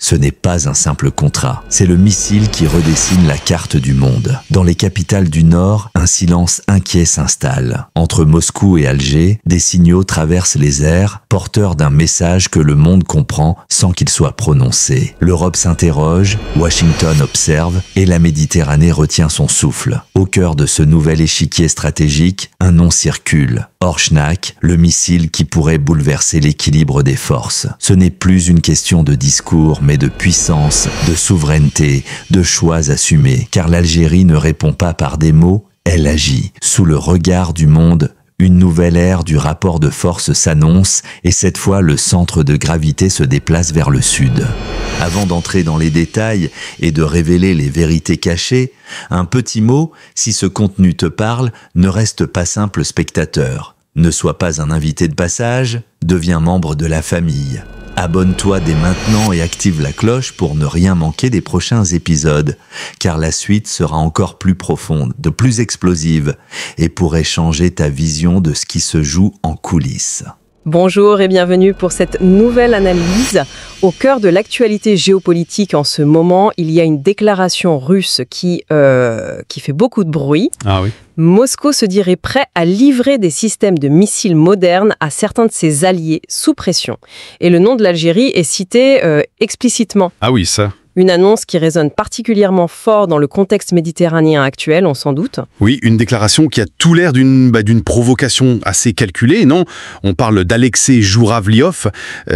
Ce n'est pas un simple contrat, c'est le missile qui redessine la carte du monde. Dans les capitales du Nord, un silence inquiet s'installe. Entre Moscou et Alger, des signaux traversent les airs, porteurs d'un message que le monde comprend sans qu'il soit prononcé. L'Europe s'interroge, Washington observe et la Méditerranée retient son souffle. Au cœur de ce nouvel échiquier stratégique, un nom circule. Orshnak, le missile qui pourrait bouleverser l'équilibre des forces. Ce n'est plus une question de discours, mais de puissance, de souveraineté, de choix assumés. Car l'Algérie ne répond pas par des mots, elle agit. Sous le regard du monde, une nouvelle ère du rapport de force s'annonce et cette fois le centre de gravité se déplace vers le sud. Avant d'entrer dans les détails et de révéler les vérités cachées, un petit mot, si ce contenu te parle, ne reste pas simple spectateur. Ne sois pas un invité de passage, deviens membre de la famille. Abonne-toi dès maintenant et active la cloche pour ne rien manquer des prochains épisodes, car la suite sera encore plus profonde, de plus explosive, et pourrait changer ta vision de ce qui se joue en coulisses. Bonjour et bienvenue pour cette nouvelle analyse. Au cœur de l'actualité géopolitique en ce moment, il y a une déclaration russe qui fait beaucoup de bruit. Ah oui. Moscou se dirait prêt à livrer des systèmes de missiles modernes à certains de ses alliés sous pression. Et le nom de l'Algérie est cité explicitement. Ah oui, ça. Une annonce qui résonne particulièrement fort dans le contexte méditerranéen actuel, on s'en doute. Oui, une déclaration qui a tout l'air d'une provocation assez calculée, non? On parle d'Alexei Jouravliov,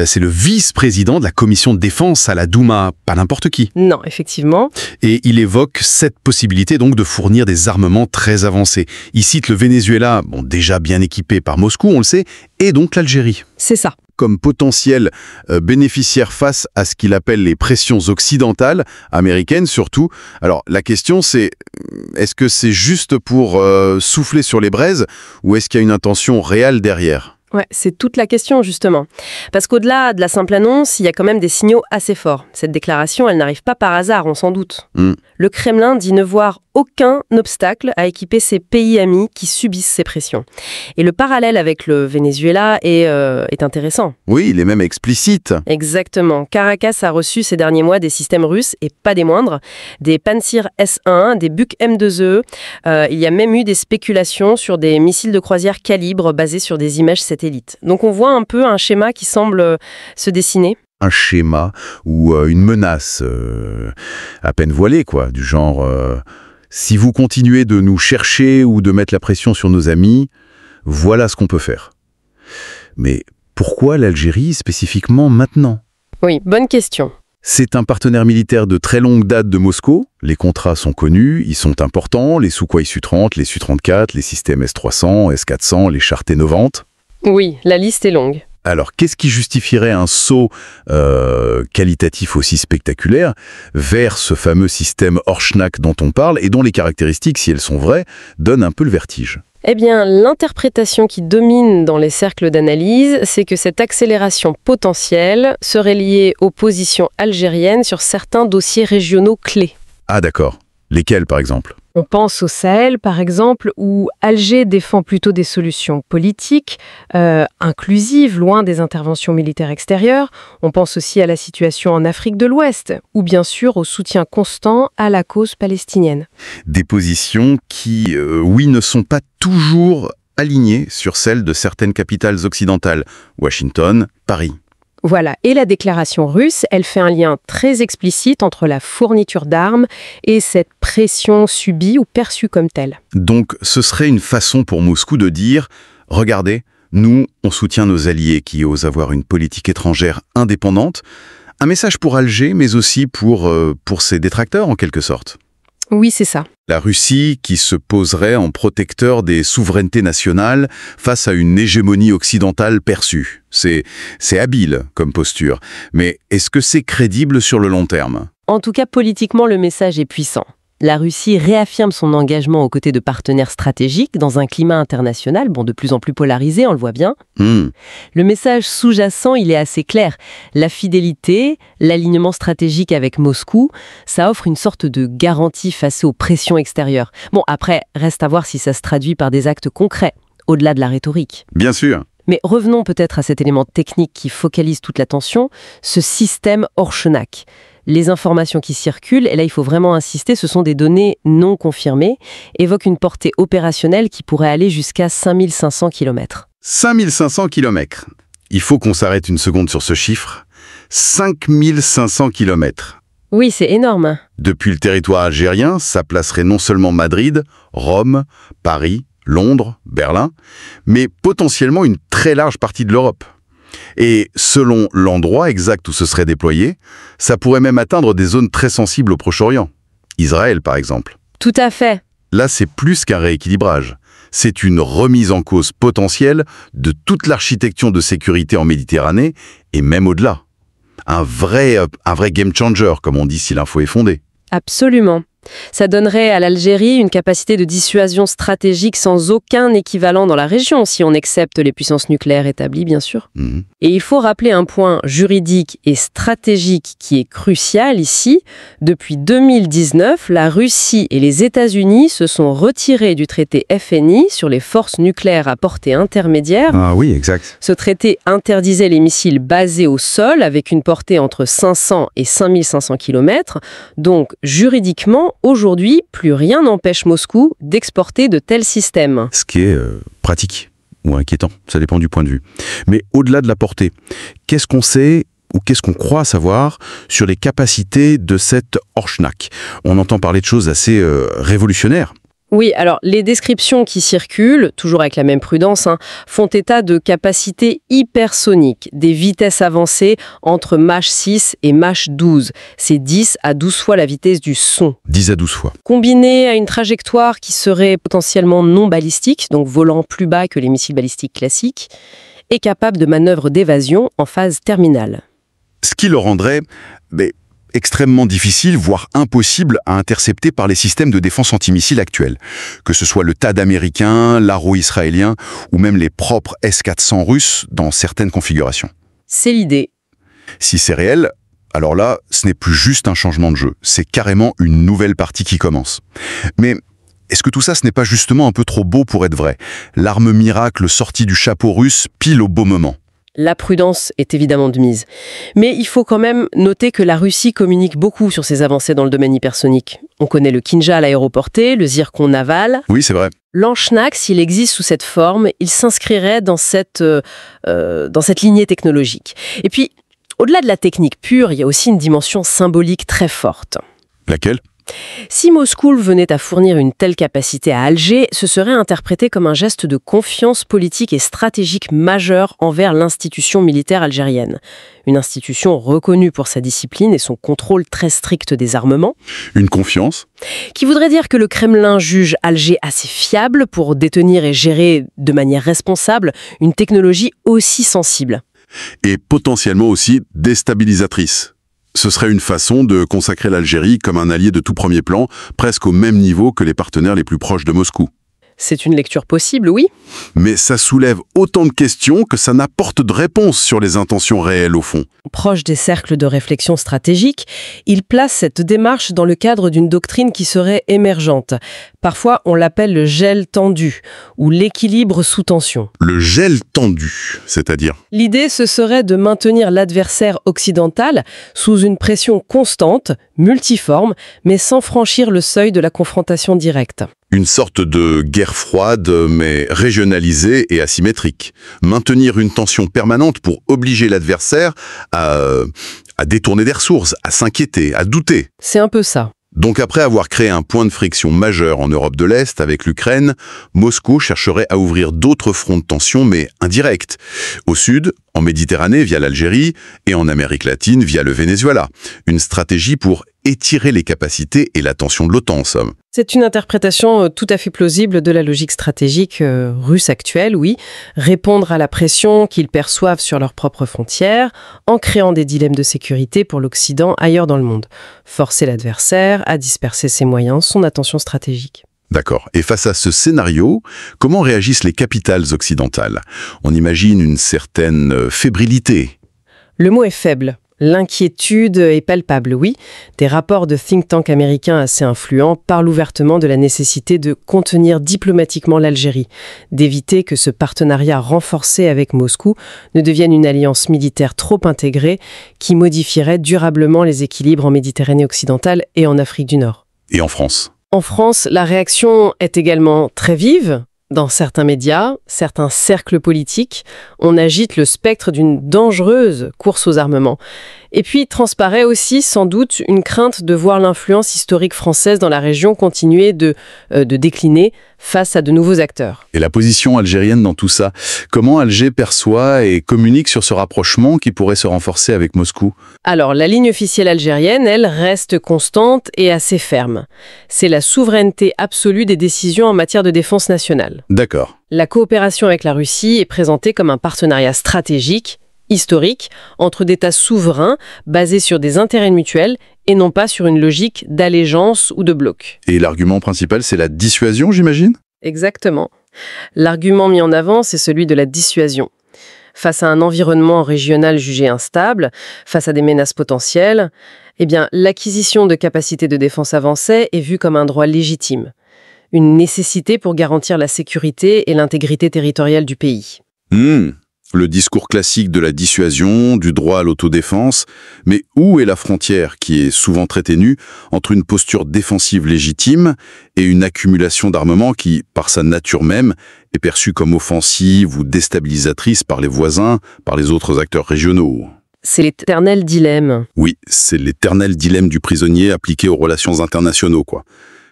c'est le vice-président de la commission de défense à la Douma, pas n'importe qui. Non, effectivement. Et il évoque cette possibilité donc de fournir des armements très avancés. Il cite le Venezuela, déjà bien équipé par Moscou, on le sait, et donc l'Algérie. C'est ça. Comme potentiel bénéficiaire face à ce qu'il appelle les pressions occidentales, américaines surtout. Alors la question c'est, est-ce que c'est juste pour souffler sur les braises ou est-ce qu'il y a une intention réelle derrière ? Ouais, c'est toute la question justement. Parce qu'au-delà de la simple annonce, il y a quand même des signaux assez forts. Cette déclaration, elle n'arrive pas par hasard, on s'en doute. Le Kremlin dit ne voir aucun obstacle à équiper ses pays amis qui subissent ces pressions. Et le parallèle avec le Venezuela est intéressant. Oui, il est même explicite. Exactement. Caracas a reçu ces derniers mois des systèmes russes, et pas des moindres, des Pantsir S-1, des Buk M2E. Il y a même eu des spéculations sur des missiles de croisière calibre basés sur des images satellites. Donc on voit un peu un schéma qui semble se dessiner. Un schéma ou une menace à peine voilée, quoi, du genre si vous continuez de nous chercher ou de mettre la pression sur nos amis, voilà ce qu'on peut faire. Mais pourquoi l'Algérie spécifiquement maintenant ? Oui, bonne question. C'est un partenaire militaire de très longue date de Moscou. Les contrats sont connus, ils sont importants, les Sukhoi Su-30, les Su-34, les systèmes S-300, S-400, les chars T-90. Oui, la liste est longue. Alors, qu'est-ce qui justifierait un saut qualitatif aussi spectaculaire vers ce fameux système Orshnak dont on parle et dont les caractéristiques, si elles sont vraies, donnent un peu le vertige ? Eh bien, l'interprétation qui domine dans les cercles d'analyse, c'est que cette accélération potentielle serait liée aux positions algériennes sur certains dossiers régionaux clés. Ah d'accord. Lesquels, par exemple ? On pense au Sahel, par exemple, où Alger défend plutôt des solutions politiques, inclusives, loin des interventions militaires extérieures. On pense aussi à la situation en Afrique de l'Ouest, ou bien sûr au soutien constant à la cause palestinienne. Des positions qui, oui, ne sont pas toujours alignées sur celles de certaines capitales occidentales. Washington, Paris. Voilà, et la déclaration russe, elle fait un lien très explicite entre la fourniture d'armes et cette pression subie ou perçue comme telle. Donc ce serait une façon pour Moscou de dire « Regardez, nous, on soutient nos alliés qui osent avoir une politique étrangère indépendante ». Un message pour Alger, mais aussi pour ses détracteurs en quelque sorte. Oui, c'est ça. La Russie qui se poserait en protecteur des souverainetés nationales face à une hégémonie occidentale perçue. C'est habile comme posture, mais est-ce que c'est crédible sur le long terme ? En tout cas, politiquement, le message est puissant. La Russie réaffirme son engagement aux côtés de partenaires stratégiques dans un climat international, de plus en plus polarisé, on le voit bien. Le message sous-jacent, il est assez clair. La fidélité, l'alignement stratégique avec Moscou, ça offre une sorte de garantie face aux pressions extérieures. Après, reste à voir si ça se traduit par des actes concrets, au-delà de la rhétorique. Bien sûr. Mais revenons peut-être à cet élément technique qui focalise toute l'attention, ce système Orshnak. Les informations qui circulent, et là il faut vraiment insister, ce sont des données non confirmées, évoquent une portée opérationnelle qui pourrait aller jusqu'à 5500 km. 5500 km. Il faut qu'on s'arrête une seconde sur ce chiffre. 5500 km. Oui, c'est énorme. Depuis le territoire algérien, ça placerait non seulement Madrid, Rome, Paris, Londres, Berlin, mais potentiellement une très large partie de l'Europe. Et selon l'endroit exact où ce serait déployé, ça pourrait même atteindre des zones très sensibles au Proche-Orient. Israël, par exemple. Tout à fait. Là, c'est plus qu'un rééquilibrage. C'est une remise en cause potentielle de toute l'architecture de sécurité en Méditerranée et même au-delà. Un vrai game changer, comme on dit si l'info est fondée. Absolument. Ça donnerait à l'Algérie une capacité de dissuasion stratégique sans aucun équivalent dans la région, si on accepte les puissances nucléaires établies, bien sûr. Et il faut rappeler un point juridique et stratégique qui est crucial ici. Depuis 2019, la Russie et les États-Unis se sont retirés du traité FNI sur les forces nucléaires à portée intermédiaire. Ah oui, exact. Ce traité interdisait les missiles basés au sol avec une portée entre 500 et 5500 km. Donc, juridiquement, aujourd'hui, plus rien n'empêche Moscou d'exporter de tels systèmes. Ce qui est pratique ou inquiétant, ça dépend du point de vue. Mais au-delà de la portée, qu'est-ce qu'on sait ou qu'est-ce qu'on croit savoir sur les capacités de cette Orshnak? On entend parler de choses assez révolutionnaires. Oui, alors les descriptions qui circulent, toujours avec la même prudence, font état de capacités hypersoniques, des vitesses avancées entre Mach 6 et Mach 12. C'est 10 à 12 fois la vitesse du son. 10 à 12 fois. Combiné à une trajectoire qui serait potentiellement non balistique, donc volant plus bas que les missiles balistiques classiques, et capable de manœuvres d'évasion en phase terminale. Ce qui le rendrait extrêmement difficile, voire impossible à intercepter par les systèmes de défense antimissile actuels. Que ce soit le THAAD américain, l'Arrow israélien, ou même les propres S-400 russes dans certaines configurations. C'est l'idée. Si c'est réel, alors là, ce n'est plus juste un changement de jeu, c'est carrément une nouvelle partie qui commence. Mais est-ce que tout ça, ce n'est pas justement un peu trop beau pour être vrai? L'arme miracle sortie du chapeau russe pile au beau moment. La prudence est évidemment de mise. Mais il faut quand même noter que la Russie communique beaucoup sur ses avancées dans le domaine hypersonique. On connaît le Kinjal aéroporté, le Zircon naval. Oui, c'est vrai. L'Orshnak, s'il existe sous cette forme, il s'inscrirait dans cette lignée technologique. Et puis, au-delà de la technique pure, il y a aussi une dimension symbolique très forte. Laquelle ? Si Moscou venait à fournir une telle capacité à Alger, ce serait interprété comme un geste de confiance politique et stratégique majeur envers l'institution militaire algérienne. Une institution reconnue pour sa discipline et son contrôle très strict des armements. Une confiance ? Qui voudrait dire que le Kremlin juge Alger assez fiable pour détenir et gérer de manière responsable une technologie aussi sensible. Et potentiellement aussi déstabilisatrice. Ce serait une façon de consacrer l'Algérie comme un allié de tout premier plan, presque au même niveau que les partenaires les plus proches de Moscou. C'est une lecture possible, oui. Mais ça soulève autant de questions que ça n'apporte de réponses sur les intentions réelles au fond. Proche des cercles de réflexion stratégique, il place cette démarche dans le cadre d'une doctrine qui serait émergente. Parfois, on l'appelle le gel tendu, ou l'équilibre sous tension. Le gel tendu, c'est-à-dire ? L'idée, ce serait de maintenir l'adversaire occidental sous une pression constante, multiforme, mais sans franchir le seuil de la confrontation directe. Une sorte de guerre froide, mais régionalisée et asymétrique. Maintenir une tension permanente pour obliger l'adversaire à détourner des ressources, à s'inquiéter, à douter. C'est un peu ça. Donc après avoir créé un point de friction majeur en Europe de l'Est avec l'Ukraine, Moscou chercherait à ouvrir d'autres fronts de tension, mais indirects. Au sud, en Méditerranée via l'Algérie, et en Amérique latine via le Venezuela. Une stratégie pour étirer les capacités et la tension de l'OTAN, en somme. C'est une interprétation tout à fait plausible de la logique stratégique russe actuelle, oui. Répondre à la pression qu'ils perçoivent sur leurs propres frontières, en créant des dilemmes de sécurité pour l'Occident ailleurs dans le monde. Forcer l'adversaire à disperser ses moyens, son attention stratégique. D'accord. Et face à ce scénario, comment réagissent les capitales occidentales? On imagine une certaine fébrilité. Le mot est faible. L'inquiétude est palpable, oui. Des rapports de think tanks américains assez influents parlent ouvertement de la nécessité de contenir diplomatiquement l'Algérie, d'éviter que ce partenariat renforcé avec Moscou ne devienne une alliance militaire trop intégrée qui modifierait durablement les équilibres en Méditerranée occidentale et en Afrique du Nord. Et en France ? En France, la réaction est également très vive. Dans certains médias, certains cercles politiques, on agite le spectre d'une dangereuse course aux armements. Et puis transparaît aussi sans doute une crainte de voir l'influence historique française dans la région continuer de décliner face à de nouveaux acteurs. Et la position algérienne dans tout ça, comment Alger perçoit et communique sur ce rapprochement qui pourrait se renforcer avec Moscou ? Alors, la ligne officielle algérienne, elle, reste constante et assez ferme. C'est la souveraineté absolue des décisions en matière de défense nationale. D'accord. La coopération avec la Russie est présentée comme un partenariat stratégique, historique, entre d'États souverains basés sur des intérêts mutuels et non pas sur une logique d'allégeance ou de bloc. Et l'argument principal, c'est la dissuasion, j'imagine ? Exactement. L'argument mis en avant, c'est celui de la dissuasion. Face à un environnement régional jugé instable, face à des menaces potentielles, l'acquisition de capacités de défense avancées est vue comme un droit légitime, une nécessité pour garantir la sécurité et l'intégrité territoriale du pays. Le discours classique de la dissuasion, du droit à l'autodéfense, mais où est la frontière, qui est souvent très ténue, entre une posture défensive légitime et une accumulation d'armement qui, par sa nature même, est perçue comme offensive ou déstabilisatrice par les voisins, par les autres acteurs régionaux ? C'est l'éternel dilemme. Oui, c'est l'éternel dilemme du prisonnier appliqué aux relations internationaux, quoi.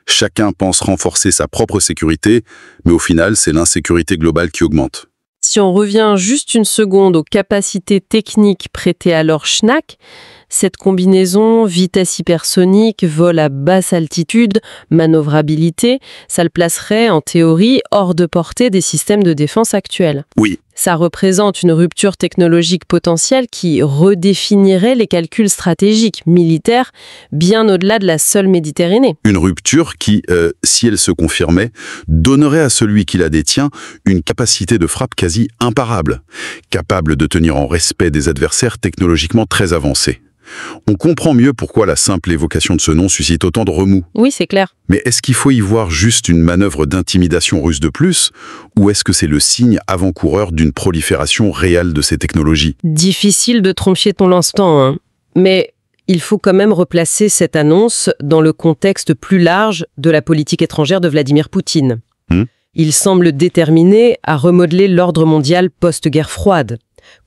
Chacun pense renforcer sa propre sécurité, mais au final, c'est l'insécurité globale qui augmente. Si on revient juste une seconde aux capacités techniques prêtées à leur Schnack, cette combinaison vitesse hypersonique, vol à basse altitude, manœuvrabilité, ça le placerait en théorie hors de portée des systèmes de défense actuels. Oui. Ça représente une rupture technologique potentielle qui redéfinirait les calculs stratégiques militaires bien au-delà de la seule Méditerranée. Une rupture qui, si elle se confirmait, donnerait à celui qui la détient une capacité de frappe quasi imparable, capable de tenir en respect des adversaires technologiquement très avancés. On comprend mieux pourquoi la simple évocation de ce nom suscite autant de remous. Oui, c'est clair. Mais est-ce qu'il faut y voir juste une manœuvre d'intimidation russe de plus, ou est-ce que c'est le signe avant-coureur d'une prolifération réelle de ces technologies ? Difficile de trancher ton lance-temps, hein. Mais il faut quand même replacer cette annonce dans le contexte plus large de la politique étrangère de Vladimir Poutine. Il semble déterminé à remodeler l'ordre mondial post-guerre froide,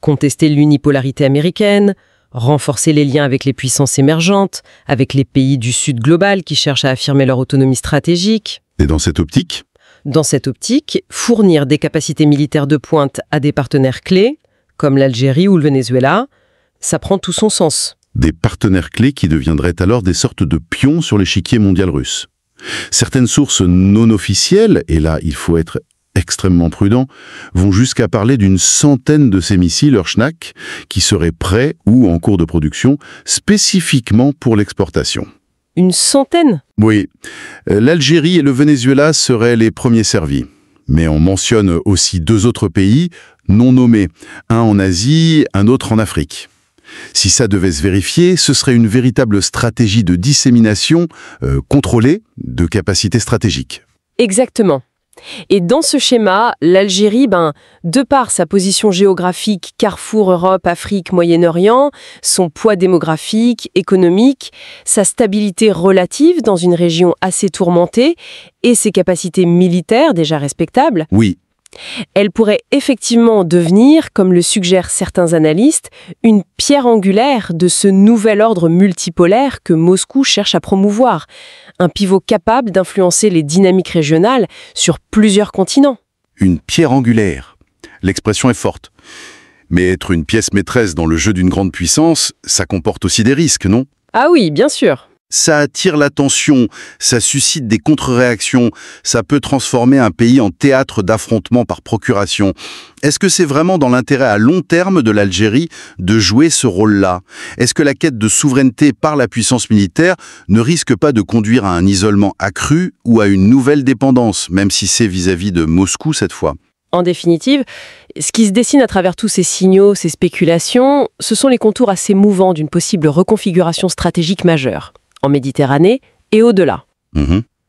contester l'unipolarité américaine, renforcer les liens avec les puissances émergentes, avec les pays du Sud global qui cherchent à affirmer leur autonomie stratégique. Et dans cette optique ? Dans cette optique, fournir des capacités militaires de pointe à des partenaires clés, comme l'Algérie ou le Venezuela, ça prend tout son sens. Des partenaires clés qui deviendraient alors des sortes de pions sur l'échiquier mondial russe. Certaines sources non officielles, et là il faut être extrêmement prudent, vont jusqu'à parler d'une centaine de ces missiles Schnack qui seraient prêts ou en cours de production spécifiquement pour l'exportation. Une centaine ? Oui. L'Algérie et le Venezuela seraient les premiers servis. Mais on mentionne aussi 2 autres pays non nommés, un en Asie, un autre en Afrique. Si ça devait se vérifier, ce serait une véritable stratégie de dissémination contrôlée de capacités stratégiques. Exactement. Et dans ce schéma, l'Algérie, de par sa position géographique, carrefour Europe, Afrique, Moyen-Orient, son poids démographique, économique, sa stabilité relative dans une région assez tourmentée et ses capacités militaires déjà respectables, oui, elle pourrait effectivement devenir, comme le suggèrent certains analystes, une pierre angulaire de ce nouvel ordre multipolaire que Moscou cherche à promouvoir. Un pivot capable d'influencer les dynamiques régionales sur plusieurs continents. Une pierre angulaire. L'expression est forte. Mais être une pièce maîtresse dans le jeu d'une grande puissance, ça comporte aussi des risques, non ? Ah oui, bien sûr. Ça attire l'attention, ça suscite des contre-réactions, ça peut transformer un pays en théâtre d'affrontements par procuration. Est-ce que c'est vraiment dans l'intérêt à long terme de l'Algérie de jouer ce rôle-là ? Est-ce que la quête de souveraineté par la puissance militaire ne risque pas de conduire à un isolement accru ou à une nouvelle dépendance, même si c'est vis-à-vis de Moscou cette fois ? En définitive, ce qui se dessine à travers tous ces signaux, ces spéculations, ce sont les contours assez mouvants d'une possible reconfiguration stratégique majeure, en Méditerranée et au-delà.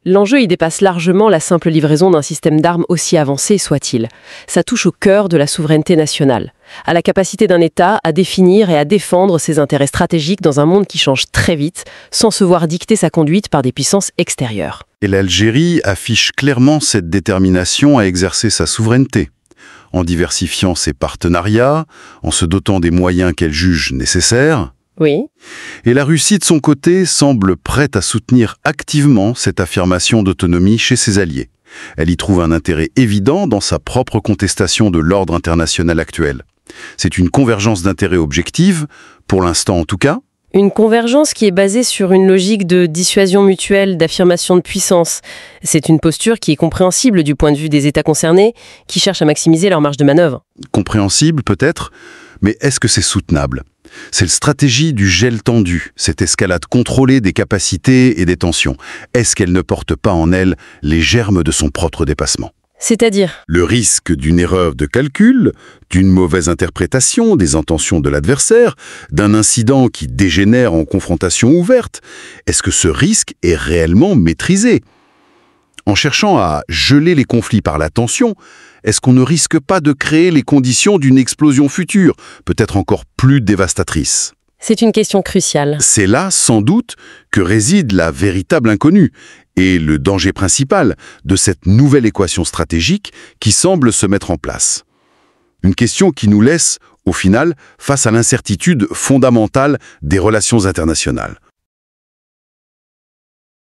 L'enjeu y dépasse largement la simple livraison d'un système d'armes aussi avancé soit-il. Ça touche au cœur de la souveraineté nationale, à la capacité d'un État à définir et à défendre ses intérêts stratégiques dans un monde qui change très vite, sans se voir dicter sa conduite par des puissances extérieures. Et l'Algérie affiche clairement cette détermination à exercer sa souveraineté, en diversifiant ses partenariats, en se dotant des moyens qu'elle juge nécessaires. Oui. Et la Russie, de son côté, semble prête à soutenir activement cette affirmation d'autonomie chez ses alliés. Elle y trouve un intérêt évident dans sa propre contestation de l'ordre international actuel. C'est une convergence d'intérêts objective, pour l'instant en tout cas. Une convergence qui est basée sur une logique de dissuasion mutuelle, d'affirmation de puissance. C'est une posture qui est compréhensible du point de vue des États concernés, qui cherchent à maximiser leur marge de manœuvre. Compréhensible peut-être, mais est-ce que c'est soutenable ? C'est la stratégie du gel tendu, cette escalade contrôlée des capacités et des tensions. Est-ce qu'elle ne porte pas en elle les germes de son propre dépassement ? C'est-à-dire ? Le risque d'une erreur de calcul, d'une mauvaise interprétation des intentions de l'adversaire, d'un incident qui dégénère en confrontation ouverte. Est-ce que ce risque est réellement maîtrisé ? En cherchant à geler les conflits par la tension, est-ce qu'on ne risque pas de créer les conditions d'une explosion future, peut-être encore plus dévastatrice ? C'est une question cruciale. C'est là, sans doute, que réside la véritable inconnue et le danger principal de cette nouvelle équation stratégique qui semble se mettre en place. Une question qui nous laisse, au final, face à l'incertitude fondamentale des relations internationales.